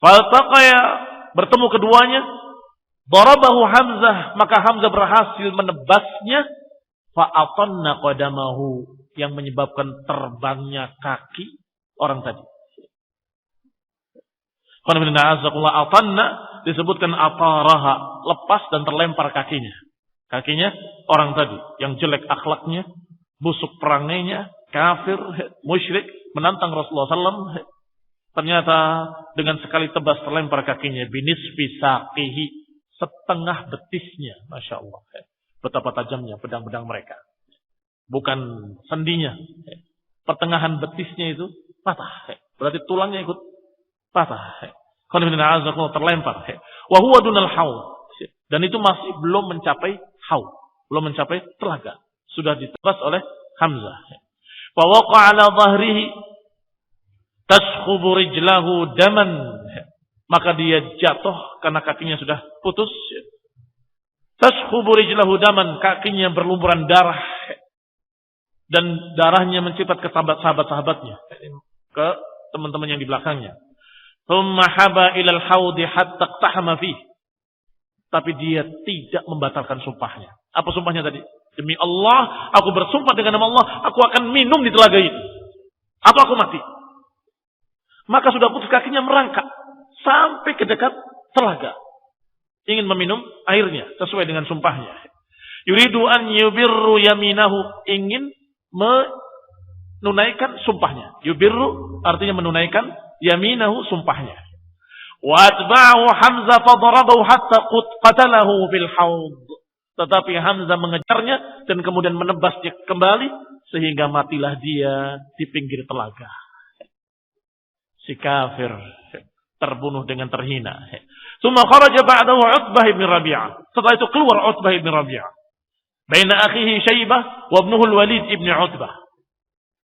Faltaqaya, bertemu keduanya, darabahu Hamzah, maka Hamzah berhasil menebasnya, fa'atanna qadamahu, yang menyebabkan terbangnya kaki orang tadi. Atanna disebutkan ataraha, lepas dan terlempar kakinya. Kakinya orang tadi yang jelek akhlaknya, busuk perangainya, kafir, musyrik, menantang Rasulullah SAW. Ternyata dengan sekali tebas terlempar kakinya, binisfi saqihi, setengah betisnya. Masya Allah. Betapa tajamnya pedang-pedang mereka. Bukan sendinya. Pertengahan betisnya itu patah. Berarti tulangnya ikut patah. Terlempar. Wa huwa dunal haud. Dan itu masih belum mencapai haud. Belum mencapai telaga. Sudah ditebas oleh Hamzah. Fa waqa'a ala dhahrihi tashkhubu rijlahu daman. Maka dia jatuh karena kakinya sudah putus. Tashkhubu rijlahu daman, kakinya berlumuran darah. Dan darahnya mencipat ke sahabat-sahabatnya. Ke teman-teman yang di belakangnya. Thumma haba ilal haudi hatta iqtahama fih. Tapi dia tidak membatalkan sumpahnya. Apa sumpahnya tadi? Demi Allah, aku bersumpah dengan nama Allah, aku akan minum di telaga itu. Apa aku mati? Maka sudah putus kakinya merangkak sampai ke dekat telaga. Ingin meminum airnya sesuai dengan sumpahnya. Yuridu an yubirru yaminahu, ingin menunaikan sumpahnya. Yubirru artinya menunaikan, yaminahu sumpahnya. Wa atba'ahu Hamzah fadarabahu hatta qatalahu fil haud. Tetapi Hamzah mengejarnya dan kemudian menebasnya kembali sehingga matilah dia di pinggir telaga. Si kafir terbunuh dengan terhina. Tsumma kharaja ba'dahu Utbah bin Rabi'ah. Setelah itu keluar Utbah bin Rabi'ah. Baina akhihi Syaibah wa ibnuhu al-Walid ibn Utbah.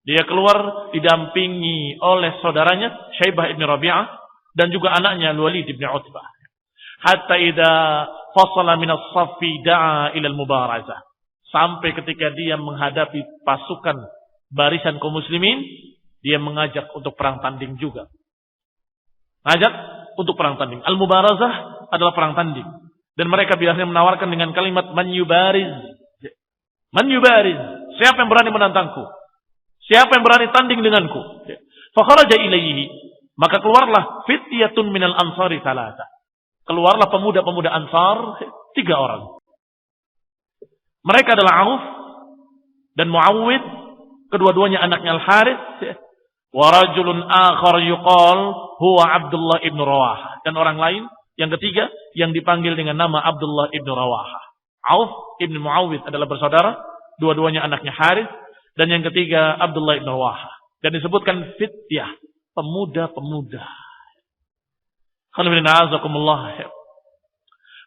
Dia keluar didampingi oleh saudaranya Syaibah ibn Rabi'ah dan juga anaknya Al-Walid ibn Utbah. Hatta idza fasala min as-saffi da'a ila al-mubarazah. Sampai ketika dia menghadapi pasukan barisan kaum muslimin, dia mengajak untuk perang tanding juga. Ngajak untuk perang tanding. Al-mubarazah adalah perang tanding. Dan mereka biasanya menawarkan dengan kalimat man yubariz. Man yubariz. Siapa yang berani menantangku? Siapa yang berani tanding denganku? Fa kharaja ilaihi. Maka keluarlah fityatun minal ansari thalatha. Keluarlah pemuda-pemuda Ansar 3 orang. Mereka adalah Auf dan Muawwid, kedua-duanya anaknya Al-Harits. Wa rajulun akhar yuqal huwa Abdullah ibn Rawahah, dan orang lain yang ketiga yang dipanggil dengan nama Abdullah ibn Rawahah. Auf ibn Muawwid adalah bersaudara, dua-duanya anaknya Harits, dan yang ketiga Abdullah ibn Rawahah. Dan disebutkan fityah, pemuda-pemuda.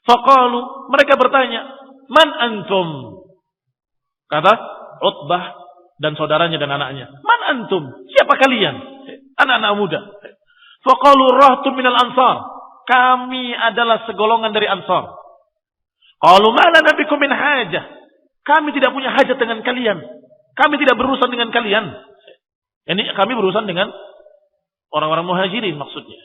Faqalu, mereka bertanya, man antum? Kata Utbah dan saudaranya dan anaknya, man antum? Siapa kalian? Anak-anak muda. Faqalu rahtum minal ansar. Kami adalah segolongan dari Ansar. Qalu ma lana bikum min hajah. Kami tidak punya hajat dengan kalian. Kami tidak berurusan dengan kalian. Ini kami berurusan dengan orang-orang muhajirin maksudnya.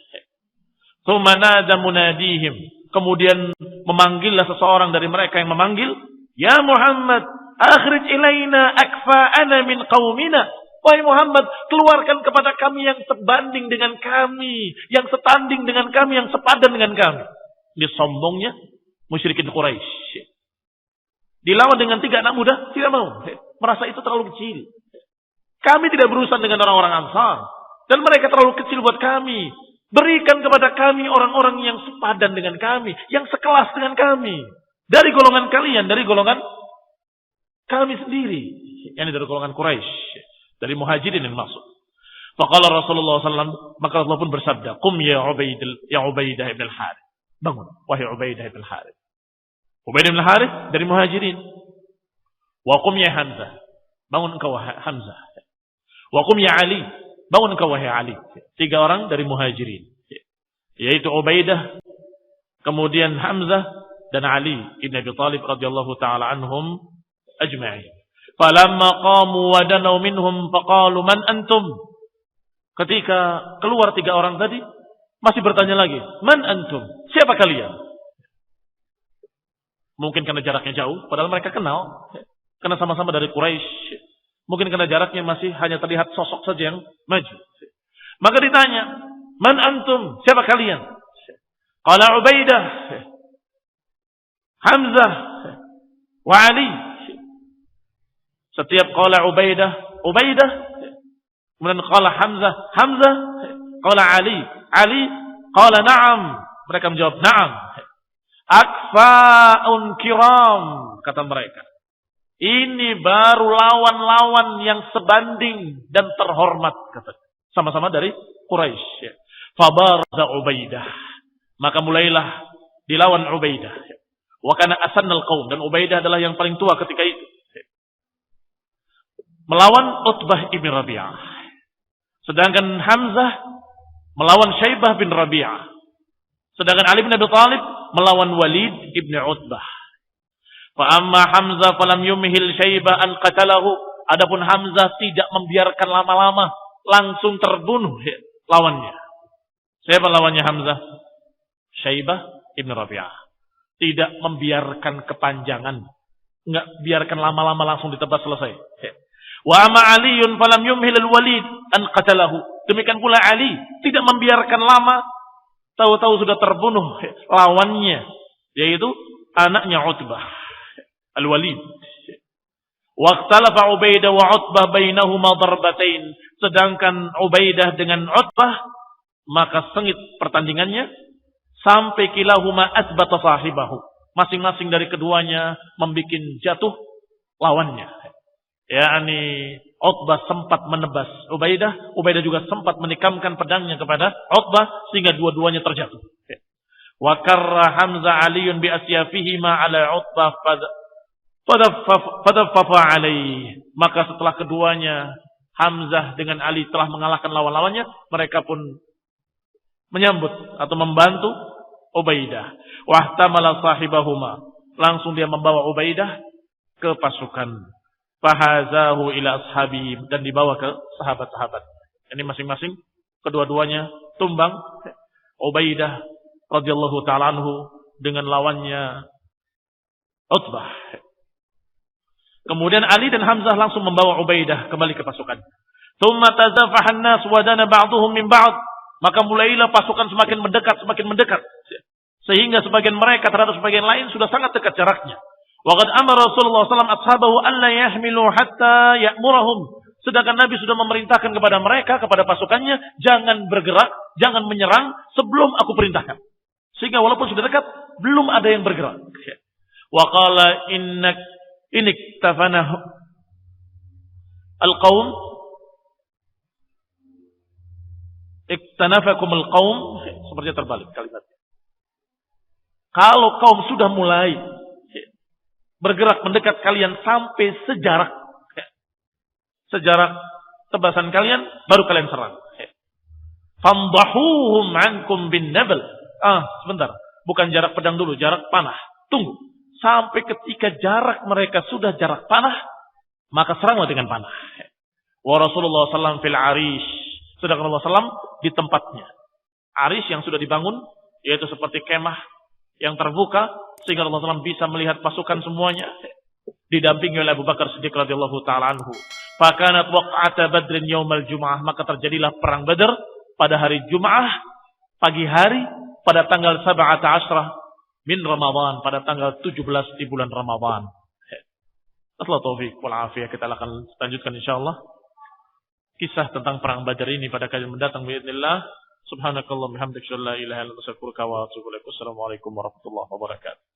Tsumma nada munadihim. Kemudian memanggillah seseorang dari mereka yang memanggil, ya Muhammad, akhrij ilaina akfa'ana min qaumina. Wahai Muhammad, keluarkan kepada kami yang sebanding dengan kami, yang setanding dengan kami, yang sepadan dengan kami. Ini sombongnya musyrikin Quraisy. Dilawan dengan 3 anak muda, tidak mau. Merasa itu terlalu kecil. Kami tidak berurusan dengan orang-orang Ansar. Dan mereka terlalu kecil buat kami. Berikan kepada kami orang-orang yang sepadan dengan kami, yang sekelas dengan kami. Dari golongan kalian, dari golongan kami sendiri. Ini dari golongan Quraisy, dari muhajirin yang maksud. Faqala Rasulullah SAW, maka Allah pun bersabda, "Qum ya Ubaidah ibn al-Harith." Bangun, wahai Ubaidah ibn al-Harith. Ubaidah ibn al-Harith dari Muhajirin. Wa qum ya Hamzah. Bangun engkau wahai Hamzah. Wa qum ya Ali. Bangun engkau wahai Ali. 3 orang dari Muhajirin. Yaitu Ubaidah, kemudian Hamzah dan Ali ibn Abi Thalib radhiyallahu taala anhum ajma'in. Falamma qamu wa danaw minhum faqalu man antum? Ketika keluar 3 orang tadi, masih bertanya lagi, man antum? Siapa kalian? Mungkin karena jaraknya jauh, padahal mereka kenal. Karena sama-sama dari Quraisy. Mungkin karena jaraknya masih hanya terlihat sosok saja yang maju. Maka ditanya, man antum? Siapa kalian? Qala Ubaidah, Hamzah, wa Ali. Setiap qala Ubaidah, kemudian qala Hamzah, qala Ali, qala na'am. Mereka menjawab na'am. Akfa'un kiram, kata mereka. Ini baru lawan-lawan yang sebanding dan terhormat, kata. Sama-sama dari Quraisy. Fabaraza Ubaidah. Maka mulailah dilawan Ubaidah. Wa kana asannal qaum, dan Ubaidah adalah yang paling tua ketika itu. Melawan Utbah ibn Rabi'ah. Sedangkan Hamzah melawan Syaibah bin Rabi'ah. Sedangkan Ali bin Abi Thalib melawan Walid ibn Utbah. Fa amma Hamzah falam yumhil Syaibah an qatalahu. Adapun Hamzah tidak membiarkan lama-lama, langsung terbunuh lawannya. Siapa lawannya Hamzah? Syaibah ibn Rabi'ah. Tidak membiarkan kepanjangan, enggak biarkan lama-lama, langsung ditebas selesai. Wa amma Aliun falam yumhil al-Walid an qatalahu. Demikian pula Ali tidak membiarkan lama, tahu-tahu sudah terbunuh lawannya, yaitu anaknya Utbah, Al-Walid. Waqtalafa Ubaidah wa Utbah bainahuma darbatain. Sedangkan Ubaidah dengan Utbah maka sengit pertandingannya sampai kilahuma asbata sahibahu. Masing-masing dari keduanya membuat jatuh lawannya. yakni Utbah sempat menebas Ubaidah, Ubaidah juga sempat menikamkan pedangnya kepada Utbah sehingga dua-duanya terjatuh. Wa karra Hamzah Aliun bi asyafihima ala Utbah fadaffafa alaihi. Maka setelah keduanya Hamzah dengan Ali telah mengalahkan lawan-lawannya, mereka pun menyambut atau membantu Ubaidah. Wahtamala sahibahuma, langsung dia membawa Ubaidah ke pasukan. Fahazahu ila ashabi, dan dibawa ke sahabat-sahabat. Ini masing-masing kedua-duanya tumbang. Ubaidah radhiyallahu ta'ala anhu dengan lawannya Utbah. Kemudian Ali dan Hamzah langsung membawa Ubaidah kembali ke pasukan. Tsumma tazafahan nas wa dana ba'dhum min ba'd. Maka mulailah pasukan semakin mendekat. Sehingga sebagian mereka terhadap sebagian lain sudah sangat dekat jaraknya. Wa qad amara Rasulullah sallallahu alaihi wasallam ashabahu an la yahmilu hatta ya'murahum. Sedangkan Nabi sudah memerintahkan kepada mereka, kepada pasukannya, jangan bergerak, jangan menyerang sebelum aku perintahkan. Sehingga walaupun sudah dekat, belum ada yang bergerak. Wa qala iktafana al-qaum iktanafakum al-qaum, sepertinya terbalik kalimatnya. Kalau kaum sudah mulai bergerak mendekat kalian sampai sejarak tebasan kalian, baru kalian serang. Famdahuhum ankum bin nabl. Sebentar, bukan jarak pedang dulu, jarak panah. Tunggu sampai ketika jarak mereka sudah jarak panah, maka seranglah dengan panah. Wa Rasulullah sallallahu fil arish, sedangkan Rasulullah sallallahu di tempatnya. Arish yang sudah dibangun, yaitu seperti kemah yang terbuka, sehingga Rasulullah SAW bisa melihat pasukan semuanya, didampingi oleh Abu Bakar Siddiq radhiyallahu ta'ala anhu. Fakanat waq'ata Badrin yaumal Jum'ah, maka terjadilah perang Badar pada hari Jum'ah, pagi hari, pada tanggal 17 min Ramadan, pada tanggal 17 di bulan Ramadan. Assalamualaikum taufik wal afiyah. Kita akan lanjutkan insyaallah kisah tentang perang Badar ini pada kali mendatang biidznillah. Subhanakallah bihamdika la ilaha illa anta astaghfiruka wa atubu ilaik. Wassalamualaikum warahmatullahi wabarakatuh.